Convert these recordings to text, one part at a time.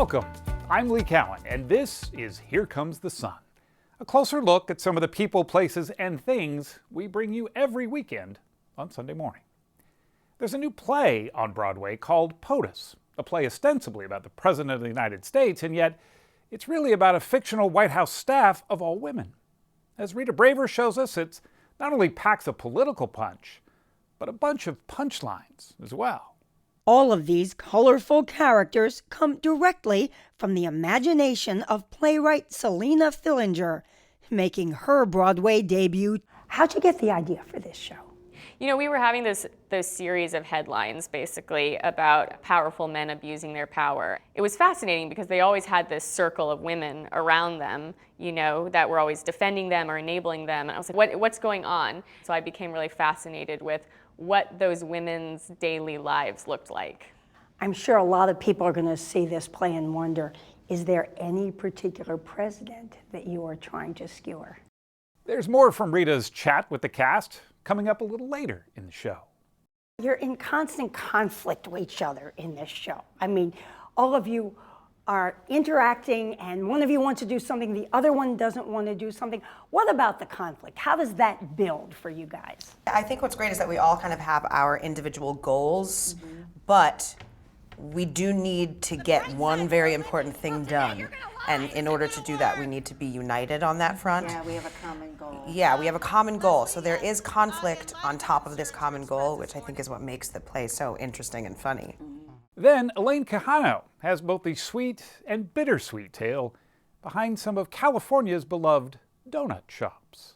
Welcome. I'm Lee Cowan, and this is Here Comes the Sun, a closer look at some of the people, places, and things we bring you every weekend on Sunday morning. There's a new play on Broadway called POTUS, a play ostensibly about the President of the United States, and yet it's really about a fictional White House staff of all women. As Rita Braver shows us, it not only packs a political punch, but a bunch of punchlines as well. All of these colorful characters come directly from the imagination of playwright Selena Fillinger, making her Broadway debut. How'd you get the idea for this show? You know, we were having those series of headlines, basically, about powerful men abusing their power. It was fascinating because they always had this circle of women around them, you know, that were always defending them or enabling them. And I was like, what's going on? So I became really fascinated with what those women's daily lives looked like. I'm sure a lot of people are going to see this play and wonder, is there any particular president that you are trying to skewer? There's more from Rita's chat with the cast coming up a little later in the show. You're in constant conflict with each other in this show. I mean, all of you are interacting and one of you wants to do something, the other one doesn't want to do something. What about the conflict? How does that build for you guys? I think what's great is that we all kind of have our individual goals, but we do need to get one very important thing done. And in order to do that, we need to be united on that front. Yeah, we have a common goal. Yeah, we have a common goal. So there is conflict on top of this common goal, which I think is what makes the play so interesting and funny. Then Elaine Quijano has both the sweet and bittersweet tale behind some of California's beloved donut shops.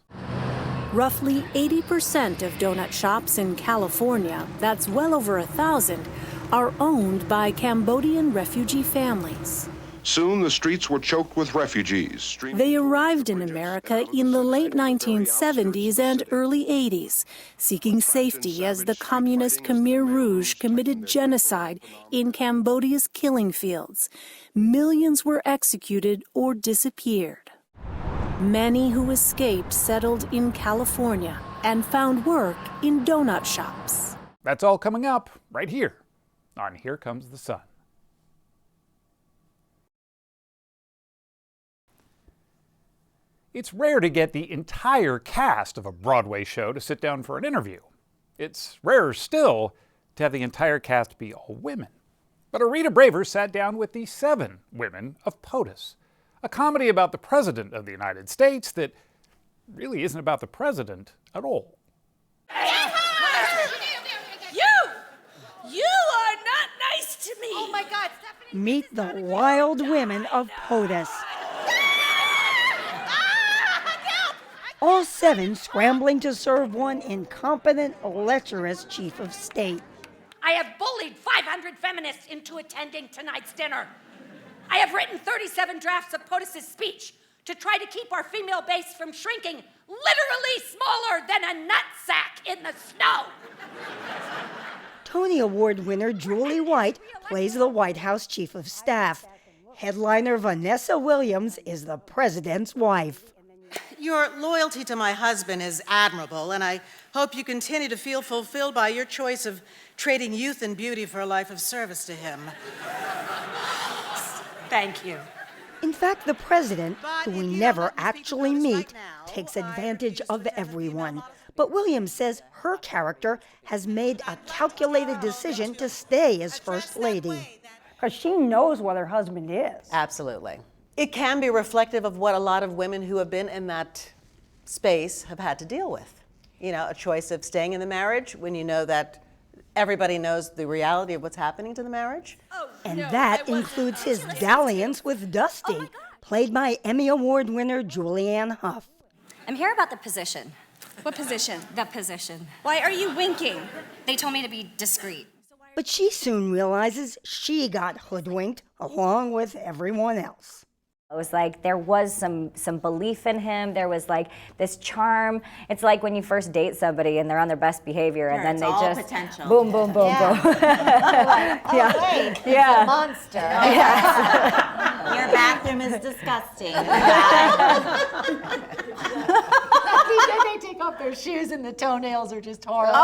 Roughly 80% of donut shops in California, that's well over 1,000, are owned by Cambodian refugee families. Soon the streets were choked with refugees. They arrived in America in the late 1970s and early 80s, seeking safety as the communist Khmer Rouge committed genocide in Cambodia's killing fields. Millions were executed or disappeared. Many who escaped settled in California and found work in donut shops. That's all coming up right here on Here Comes the Sun. It's rare to get the entire cast of a Broadway show to sit down for an interview. It's rarer still to have the entire cast be all women. But Rita Braver sat down with the 7 women of POTUS, a comedy about the President of the United States that really isn't about the President at all. You are not nice to me! Oh my God, Stephanie! Meet the wild women of POTUS. All 7 scrambling to serve one incompetent, lecherous chief of state. I have bullied 500 feminists into attending tonight's dinner. I have written 37 drafts of POTUS's speech to try to keep our female base from shrinking literally smaller than a nutsack in the snow. Tony Award winner Julie White plays the White House chief of staff. Headliner Vanessa Williams is the president's wife. Your loyalty to my husband is admirable, and I hope you continue to feel fulfilled by your choice of trading youth and beauty for a life of service to him. Thank you. In fact, the president, who we never actually meet, takes advantage of everyone. But Williams says her character has made a calculated decision to stay as First Lady. Because she knows what her husband is. Absolutely. It can be reflective of what a lot of women who have been in that space have had to deal with. You know, a choice of staying in the marriage when you know that everybody knows the reality of what's happening to the marriage. And that includes his dalliance with Dusty, played by Emmy Award winner Julianne Hough. I'm here about the position. What position? The position. Why are you winking? They told me to be discreet. But she soon realizes she got hoodwinked along with everyone else. It was like there was some belief in him. There was like this charm. It's like when you first date somebody and they're on their best behavior, and then they just potential. boom, boom, boom, boom. Like, oh, Yeah. wait, he's Yeah. a monster. Yes. Your bathroom is disgusting. They take off their shoes and the toenails are just horrible.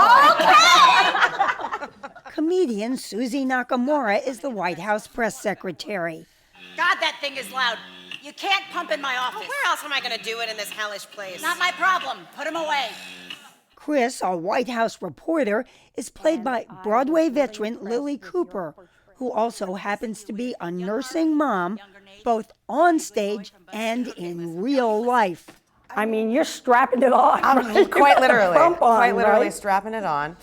Comedian Susie Nakamura is the White House press secretary. God, that thing is loud. You can't pump in my office. Well, where else am I going to do it in this hellish place? Not my problem. Put him away. Chris, our White House reporter, is played by Broadway veteran Lily Cooper, who also happens to be a nursing mom, both on stage and in real life. I mean, you're strapping it on. Right? Quite literally. Quite literally right? strapping it on.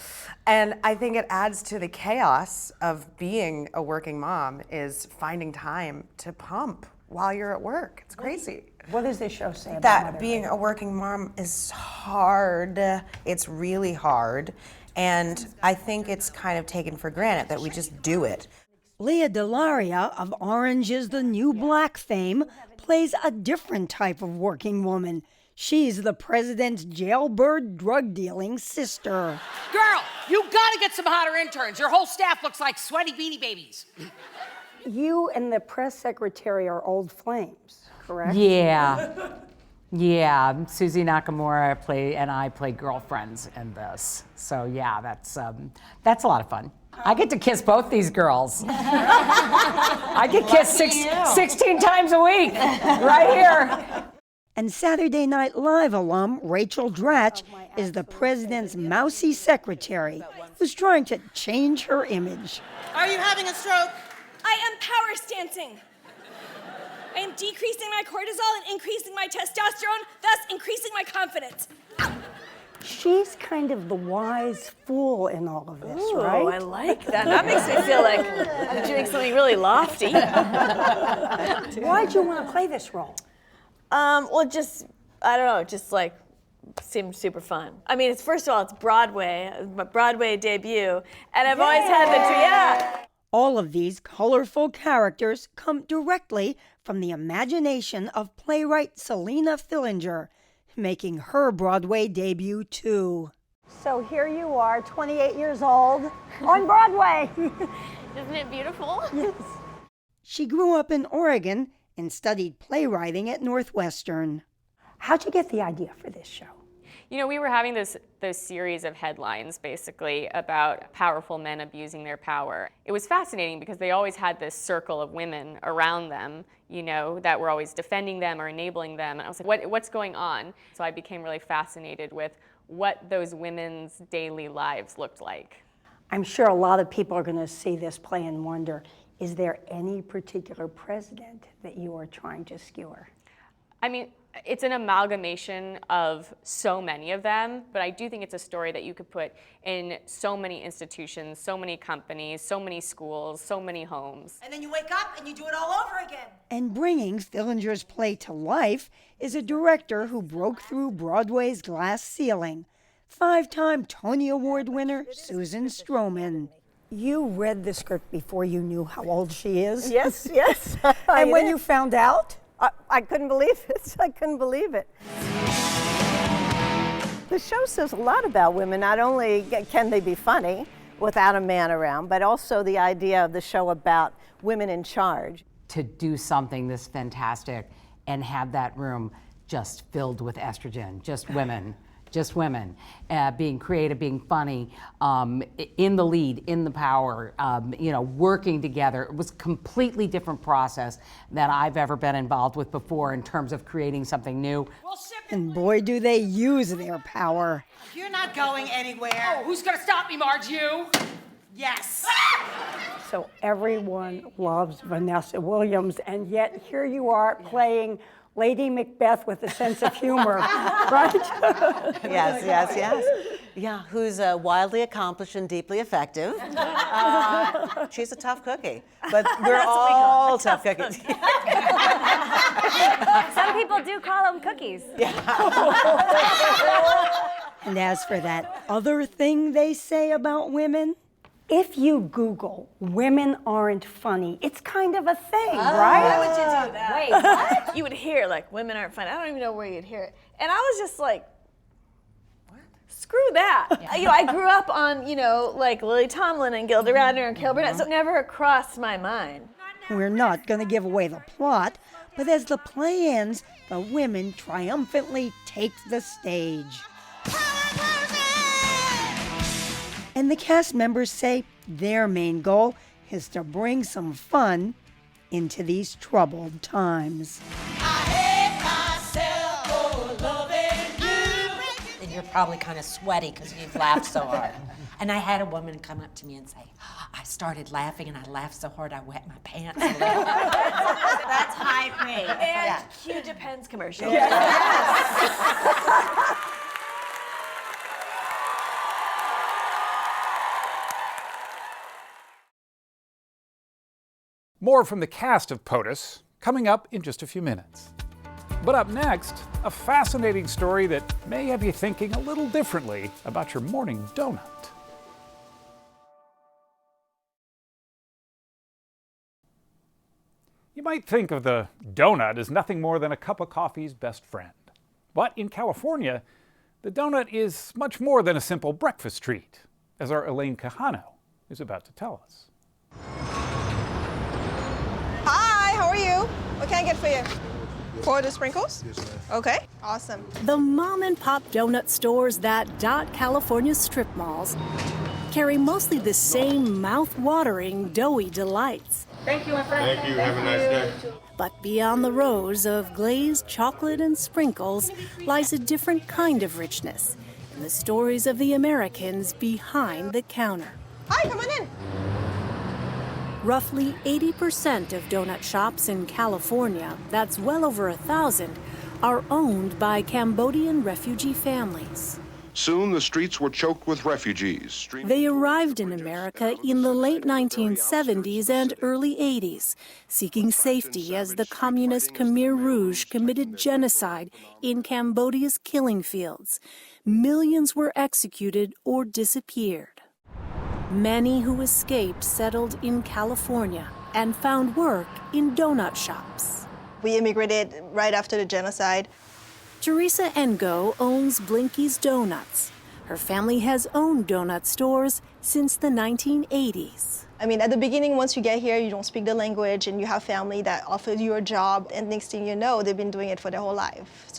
And I think it adds to the chaos of being a working mom is finding time to pump while you're at work. It's crazy. What does this show say about That motherhood? being a working mom is hard. It's really hard. And I think it's kind of taken for granted that we just do it. Leah Delaria of Orange is the New Black fame plays a different type of working woman. She's the president's jailbird drug-dealing sister. Girl, you gotta get some hotter interns. Your whole staff looks like sweaty Beanie Babies. You and the press secretary are old flames, correct? Yeah. Yeah, Susie Nakamura and I play girlfriends in this. So yeah, that's a lot of fun. I get to kiss both these girls. I get kissed 16 times a week, right here. And Saturday Night Live alum Rachel Dratch is the president's mousy secretary who's trying to change her image. Are you having a stroke? I am power stancing. I am decreasing my cortisol and increasing my testosterone, thus increasing my confidence. She's kind of the wise fool in all of this, Ooh, right? I like that. That makes me feel like I'm doing something really lofty. Why'd you want to play this role? Well, just, I don't know, just like seemed super fun. I mean, first of all, it's Broadway, my Broadway debut, and I've always had the All of these colorful characters come directly from the imagination of playwright Selena Fillinger, making her Broadway debut too. So here you are, 28 years old, on Broadway. Isn't it beautiful? Yes. She grew up in Oregon and studied playwriting at Northwestern. How'd you get the idea for this show? You know, we were having those series of headlines basically about powerful men abusing their power. It was fascinating because they always had this circle of women around them, you know, that were always defending them or enabling them. And I was like, what's going on? So I became really fascinated with what those women's daily lives looked like. I'm sure a lot of people are going to see this play and wonder, is there any particular president that you are trying to skewer? I mean, it's an amalgamation of so many of them, but I do think it's a story that you could put in so many institutions, so many companies, so many schools, so many homes. And then you wake up and you do it all over again. And bringing Fillinger's play to life is a director who broke through Broadway's glass ceiling, 5-time Tony Award winner Susan Stroman. You read the script before you knew how old she is? Yes, yes. And when you found out? I couldn't believe it. I couldn't believe it. The show says a lot about women. Not only can they be funny without a man around, but also the idea of the show about women in charge. To do something this fantastic and have that room just filled with estrogen, just women. Just women, being creative, being funny, in the lead, in the power, working together. It was a completely different process than I've ever been involved with before in terms of creating something new. And boy, do they use their power. You're not going anywhere. Oh, who's gonna stop me, Marge? You? Yes. So everyone loves Vanessa Williams, and yet here you are playing Lady Macbeth with a sense of humor, right? Yes, yes, yes. Yeah, who's wildly accomplished and deeply effective. She's a tough cookie, but we're all tough cookies. Some people do call them cookies. And as for that other thing they say about women, if you Google women aren't funny, it's kind of a thing, right? Why would you do that? Wait, what? You would hear, like, women aren't funny. I don't even know where you'd hear it. And I was just like, what? Screw that. Yeah. I grew up on, like Lily Tomlin and Gilda Radner and Carol Burnett, so it never crossed my mind. We're not going to give away the plot, but as the play ends, the women triumphantly take the stage. And the cast members say their main goal is to bring some fun into these troubled times. And you're probably kind of sweaty because you've laughed so hard. And I had a woman come up to me and say, I started laughing and I laughed so hard I wet my pants a little. That's high praise. And cue Depends commercial. More from the cast of POTUS coming up in just a few minutes. But up next, a fascinating story that may have you thinking a little differently about your morning donut. You might think of the donut as nothing more than a cup of coffee's best friend. But in California, the donut is much more than a simple breakfast treat, as our Elaine Quijano is about to tell us. Hi, how are you? What can I get for you? For the sprinkles? Yes, ma'am. Okay, awesome. The mom and pop donut stores that dot California's strip malls carry mostly the same mouth-watering, doughy delights. Thank you, my friend. Thank you. Have a nice day. But beyond the rows of glazed chocolate and sprinkles lies a different kind of richness in the stories of the Americans behind the counter. Hi, come on in. Roughly 80% of donut shops in California, that's well over 1,000, are owned by Cambodian refugee families. Soon the streets were choked with refugees. They arrived in America in the late 1970s and early 80s, seeking safety as the communist Khmer Rouge committed genocide in Cambodia's killing fields. Millions were executed or disappeared. Many who escaped settled in California and found work in donut shops. We immigrated right after the genocide. Teresa Ngo owns Blinky's Donuts. Her family has owned donut stores since the 1980s. I mean, at the beginning, once you get here, you don't speak the language and you have family that offers you a job. And next thing you know, they've been doing it for their whole life.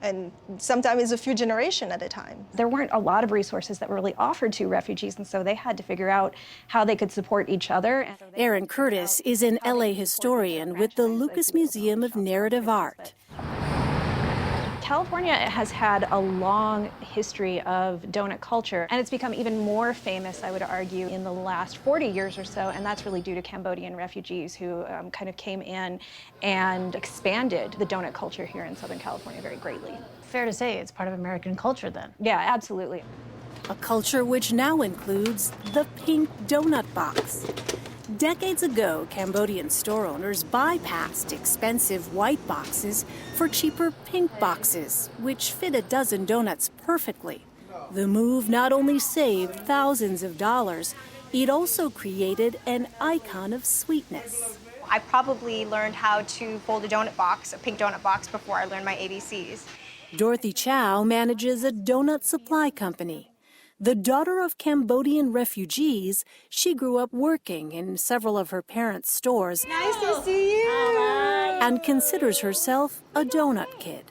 And sometimes it's a few generations at a time. There weren't a lot of resources that were really offered to refugees, and so they had to figure out how they could support each other. Erin Curtis is an LA historian with the Lucas Museum of Narrative Art. California has had a long history of donut culture, and it's become even more famous, I would argue, in the last 40 years or so, and that's really due to Cambodian refugees who kind of came in and expanded the donut culture here in Southern California very greatly. Fair to say it's part of American culture then. Yeah, absolutely. A culture which now includes the pink donut box. Decades ago, Cambodian store owners bypassed expensive white boxes for cheaper pink boxes, which fit a dozen donuts perfectly. The move not only saved thousands of dollars, it also created an icon of sweetness. I probably learned how to fold a donut box, a pink donut box, before I learned my ABCs. Dorothy Chow manages a donut supply company. The daughter of Cambodian refugees, she grew up working in several of her parents' stores. Nice to see you. And considers herself a donut kid.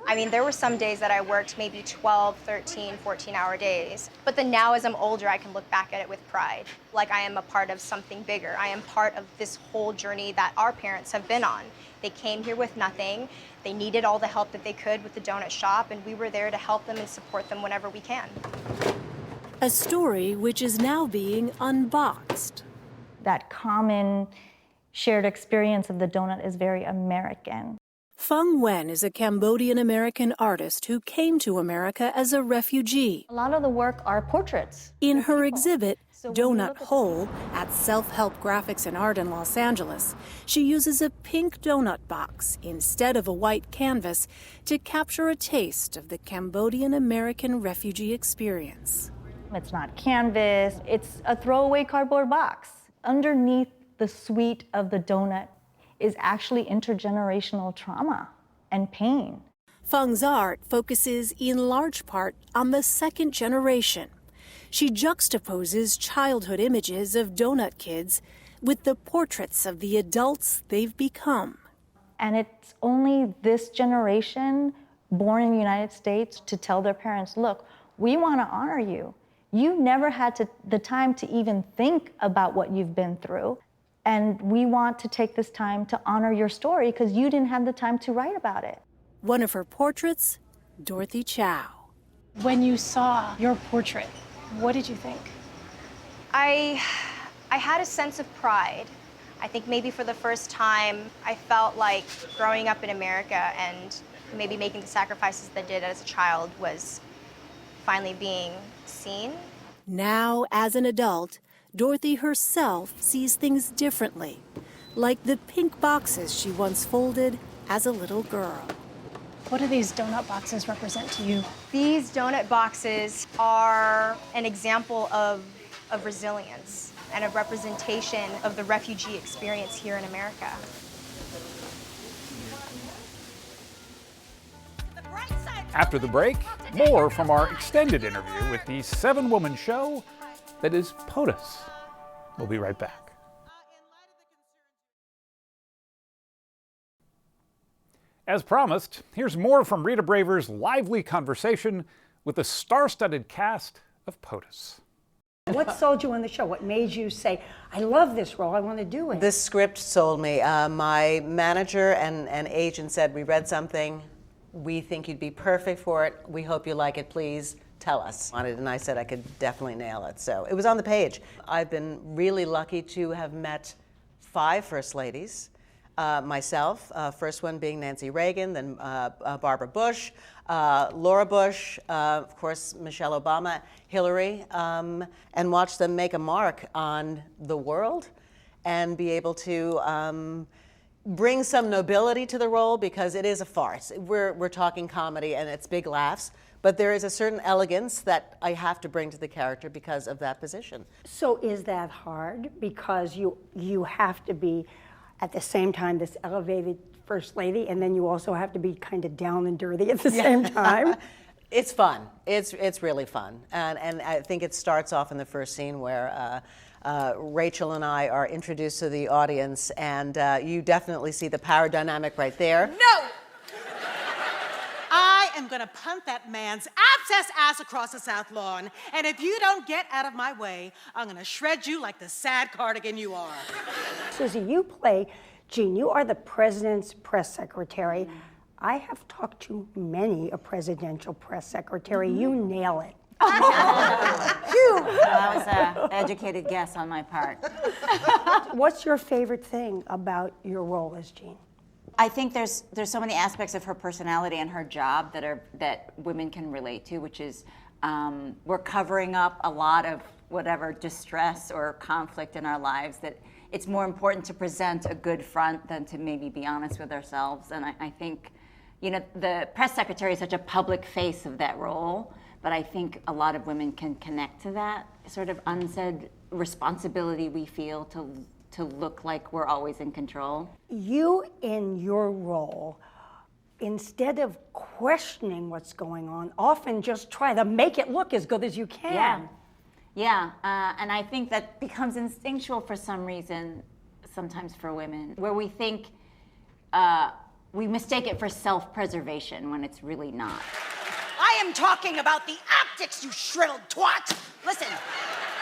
I mean, there were some days that I worked maybe 12, 13, 14-hour days. But then now as I'm older, I can look back at it with pride. Like I am a part of something bigger. I am part of this whole journey that our parents have been on. They came here with nothing. They needed all the help that they could with the donut shop, and we were there to help them and support them whenever we can. A story which is now being unboxed. That common shared experience of the donut is very American. Phung Nguyen is a Cambodian-American artist who came to America as a refugee. A lot of the work are portraits. In her exhibit, Donut Hole, at Self-Help Graphics and Art in Los Angeles, she uses a pink donut box instead of a white canvas to capture a taste of the Cambodian-American refugee experience. It's not canvas, it's a throwaway cardboard box. Underneath the sweet of the donut is actually intergenerational trauma and pain. Phung's art focuses in large part on the second generation. She juxtaposes childhood images of donut kids with the portraits of the adults they've become. And it's only this generation born in the United States to tell their parents, look, we want to honor you. You never had the time to even think about what you've been through. And we want to take this time to honor your story because you didn't have the time to write about it. One of her portraits, Dorothy Chow. When you saw your portrait, what did you think? I had a sense of pride. I think maybe for the first time, I felt like growing up in America and maybe making the sacrifices that I did as a child was finally being seen. Now, as an adult, Dorothy herself sees things differently, like the pink boxes she once folded as a little girl. What do these donut boxes represent to you? These donut boxes are an example of resilience and a representation of the refugee experience here in America. After the break, more from our extended interview with the 7-woman show that is POTUS. We'll be right back. As promised, here's more from Rita Braver's lively conversation with the star-studded cast of POTUS. What sold you on the show? What made you say, I love this role, I want to do it? This script sold me. My manager and agent said, we read something, we think you'd be perfect for it, we hope you like it, please tell us. And I said I could definitely nail it. So it was on the page. I've been really lucky to have met 5 First Ladies. Myself, first one being Nancy Reagan, then Barbara Bush, Laura Bush, of course Michelle Obama, Hillary, and watch them make a mark on the world and be able to bring some nobility to the role, because it is a farce. We're talking comedy and it's big laughs, but there is a certain elegance that I have to bring to the character because of that position. So is that hard? Because you have to be, at the same time, this elevated First Lady, and then you also have to be kind of down and dirty at the same time? It's fun. It's really fun. And I think it starts off in the first scene where Rachel and I are introduced to the audience, and you definitely see the power dynamic right there. No! I am gonna punt that man's abscess ass across the South Lawn, and if you don't get out of my way, I'm gonna shred you like the sad cardigan you are. Susie, you play Jean. You are the president's press secretary. I have talked to many a presidential press secretary. You nail it. That was an educated guess on my part. What's your favorite thing about your role as Jean? I think there's so many aspects of her personality and her job that women can relate to, which is we're covering up a lot of whatever distress or conflict in our lives, that it's more important to present a good front than to maybe be honest with ourselves. And I think, you know, the press secretary is such a public face of that role, but I think a lot of women can connect to that sort of unsaid responsibility we feel to look like we're always in control. You, in your role, instead of questioning what's going on, often just try to make it look as good as you can. Yeah, and I think that becomes instinctual for some reason, sometimes for women, where we think, we mistake it for self-preservation when it's really not. I am talking about the optics, you shriveled twat! Listen,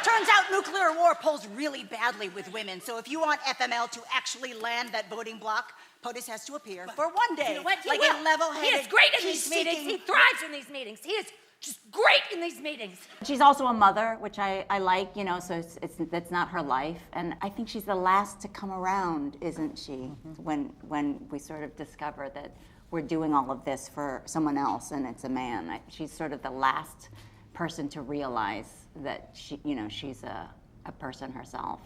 turns out nuclear war polls really badly with women, so if you want FML to actually land that voting bloc, POTUS has to appear for one day. You know what? Like a level-headed, He is great in these meetings. peacemaking- He thrives in these meetings. He is just great in these meetings. She's also a mother, which I like, you know, so that's not her life. And I think she's the last to come around, isn't she? When we sort of discover that we're doing all of this for someone else and it's a man. She's sort of the last person to realize that she's a person herself.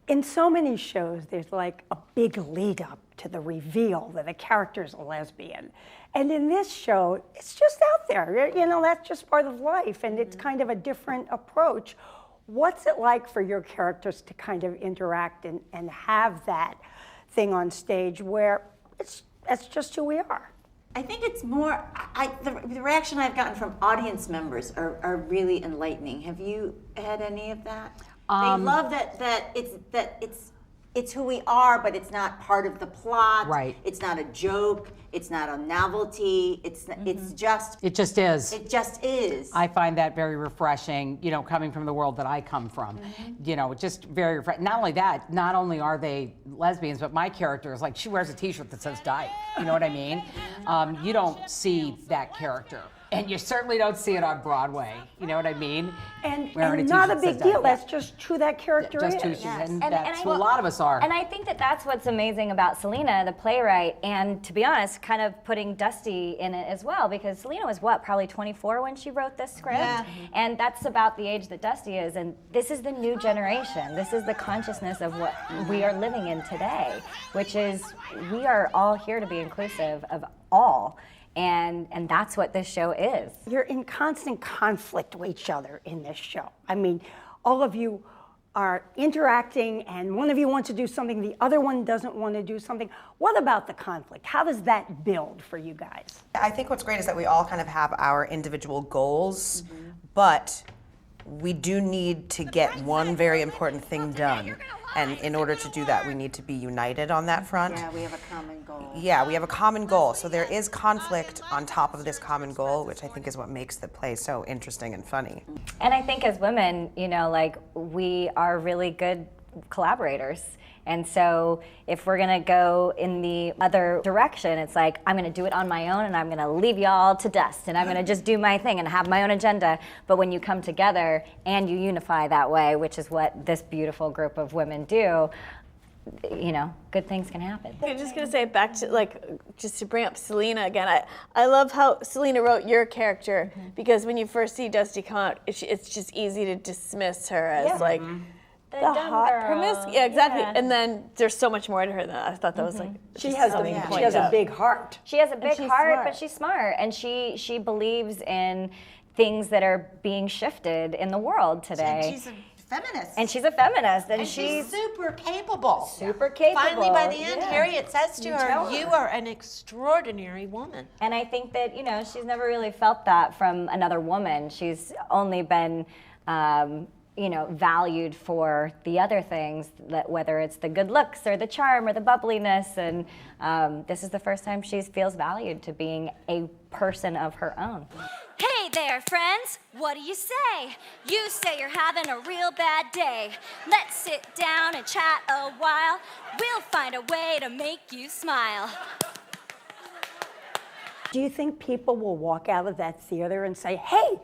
In so many shows, there's like a big lead up to the reveal that a character's a lesbian. And in this show, it's just out there. You know, that's just part of life, and it's kind of a different approach. What's it like for your characters to kind of interact and have that thing on stage where that's just who we are? I think it's more, the reaction I've gotten from audience members are really enlightening. Have you had any of that? They love that it's it's who we are, but it's not part of the plot. Right. It's not a joke. It's not a novelty. It's just. It just is. It just is. I find that very refreshing, you know, coming from the world that I come from. You know, just very refreshing. Not only that, not only are they lesbians, but my character is like, she wears a t-shirt that says dyke. You know what I mean? You don't see that character. And you certainly don't see it on Broadway. You know what I mean? And not a big deal. That's just who that character is. Just who she is. And that's who a lot of us are. And I think that that's what's amazing about Selena, the playwright, and to be honest, kind of putting Dusty in it as well, because Selena was what, probably 24 when she wrote this script? Yeah. And that's about the age that Dusty is. And this is the new generation. This is the consciousness of what we are living in today, which is we are all here to be inclusive of all. And that's what this show is. You're in constant conflict with each other in this show. I mean, all of you are interacting and one of you wants to do something, the other one doesn't want to do something. What about the conflict? How does that build for you guys? I think what's great is that we all kind of have our individual goals, but we do need to get one very important thing done. And in order to do that, we need to be united on that front. Yeah, we have a common goal. Yeah, we have a common goal. So there is conflict on top of this common goal, which I think is what makes the play so interesting and funny. And I think as women, you know, like, we are really good collaborators. And so if we're gonna go in the other direction, it's like, I'm gonna do it on my own and I'm gonna leave y'all to dust and I'm gonna just do my thing and have my own agenda. But when you come together and you unify that way, which is what this beautiful group of women do, you know, good things can happen. I'm just gonna say back to, like, just to bring up Selena again, I love how Selena wrote your character, because when you first see Dusty come out, it's just easy to dismiss her as like, the hot promiscuous, yeah, exactly. Yeah. And then there's so much more to her than that. I thought that was like she has a big heart. She has a big heart, but she's smart, and she believes in things that are being shifted in the world today. And she's a feminist. And she's a feminist, and she's super capable. Super capable. Finally, by the end, Harriet says to her, "You are an extraordinary woman." And I think that, you know, she's never really felt that from another woman. She's only been you know, valued for the other things, that whether it's the good looks or the charm or the bubbliness, and this is the first time she feels valued to being a person of her own. Hey there, friends. What do you say? You say you're having a real bad day. Let's sit down and chat a while. We'll find a way to make you smile. Do you think people will walk out of that theater and say, hey,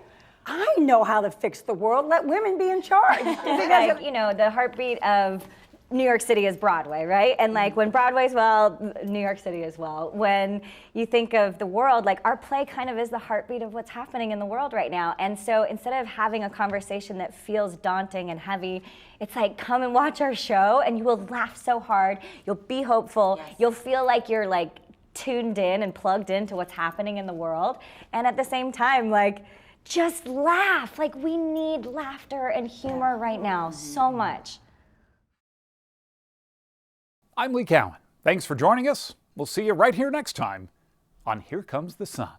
I know how to fix the world. Let women be in charge. Like, you know, the heartbeat of New York City is Broadway, right? And like, when Broadway's well, New York City is well. When you think of the world, like, our play kind of is the heartbeat of what's happening in the world right now. And so instead of having a conversation that feels daunting and heavy, it's like, come and watch our show and you will laugh so hard. You'll be hopeful. Yes. You'll feel like you're like tuned in and plugged into what's happening in the world. And at the same time, like, just laugh. Like, we need laughter and humor right now so much. I'm Lee Cowan. Thanks for joining us. We'll see you right here next time on Here Comes the Sun.